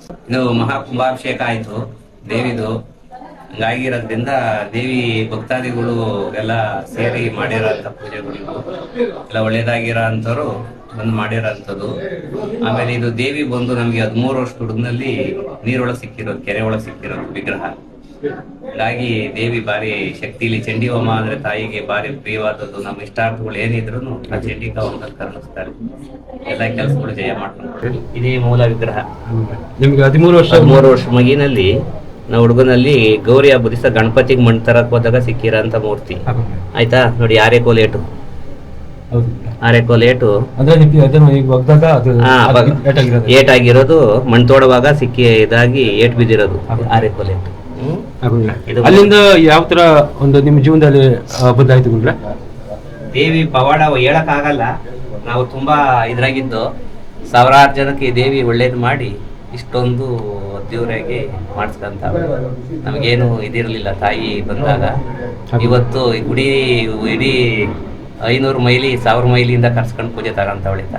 ಇದು ಮಹಾಕುಂಭಾಭಿಷೇಕ ಆಯ್ತು ದೇವಿದು. ಹಂಗಾಗಿರೋದ್ರಿಂದ ದೇವಿ ಭಕ್ತಾದಿಗಳು ಎಲ್ಲ ಸೇರಿ ಮಾಡಿರೋಂಥ ಪೂಜೆಗಳು ಎಲ್ಲ ಒಳ್ಳೇದಾಗಿರೋ ಅಂಥವ್ರು ಬಂದು ಮಾಡಿರೋಂಥದ್ದು. ಆಮೇಲೆ ಇದು ದೇವಿ ಬಂದು ನಮಗೆ 13 ವರ್ಷ ಹುಡುಗನಲ್ಲಿ ನೀರೊಳಗೆ ಸಿಕ್ಕಿರೋದು, ಕೆರೆ ಒಳಗೆ ಸಿಕ್ಕಿರೋದು ವಿಗ್ರಹ. ಹಾಗಾಗಿ ದೇವಿ ಬಾರಿ ಶಕ್ತಿಲಿ ಚಂಡಿ ಹೋಮ ಅಂದ್ರೆ ತಾಯಿಗೆ ಬಾರಿ ಪ್ರಿಯವಾದದ್ದು. ನಮ್ಮ ಇಷ್ಟಾರ್ಥಗಳು ಏನಿದ್ರು ಆ ಚಂಡಿಕಾ ಹೋಮದಲ್ಲಿ ಕರ್ಣಿಸ್ತಾರೆ. ಎಲ್ಲ ಕೆಲಸಗಳು ಜಯ ಮಾಡ್ಕೊಂಡು ಇದೇ ಮೂಲ ವಿಗ್ರಹ. ನಿಮ್ಗೆ 13 ವರ್ಷ ಮಗಿನಲ್ಲಿ ನಾವು ಹುಡುಗನಲ್ಲಿ ಗೌರಿ ಹಬ್ಬ ದಿವಸ ಗಣಪತಿಗೆ ಮಣ್ಣು ತರಕ್ ಹೋದಾಗ ಸಿಕ್ಕಿರೋಂಥ ಮೂರ್ತಿ. ಆಯ್ತಾ ನೋಡಿ, ಆರೆಕೋಲೇಟು ಏಟಾಗಿರೋದು ಮಣ್ಣು ತೋಡುವಾಗ ಸಿಕ್ಕಿ ಇದಾಗಿ ಏಟ್ ಬಿದ್ದಿರೋದು ಆರೆಕೋಲೇಟು. ಅಲ್ಲಿಂದ ಯಾವ ತರ ಒಂದು ನಿಮ್ಮ ಜೀವನದಲ್ಲಿ ಬದಲಾಯ್ತು ಗುಂಡ್ರೆ? ದೇವಿ ಪವಾಡ ಹೇಳಕ್ ಆಗಲ್ಲ. ನಾವು ತುಂಬಾ ಇದ್ರಾಗಿದ್ದು, ಸಾವಿರಾರು ಜನಕ್ಕೆ ದೇವಿ ಒಳ್ಳೇದು ಮಾಡಿ ಇಷ್ಟೊಂದು ಅದ್ದೂರಿಯಾಗಿ ಮಾಡಿಸ್ಕೊಂತ. ನಮಗೇನು ಇದಿರಲಿಲ್ಲ ತಾಯಿ ಬಂದಾಗ. ಇವತ್ತು ಈ ಗುಡಿ ಇಡೀ 500 ಮೈಲಿ 1000 ಮೈಲಿಯಿಂದ ಕರ್ಸ್ಕೊಂಡು ಪೂಜೆ ತಗೊಂತವಳೆ ತಾಯಿ.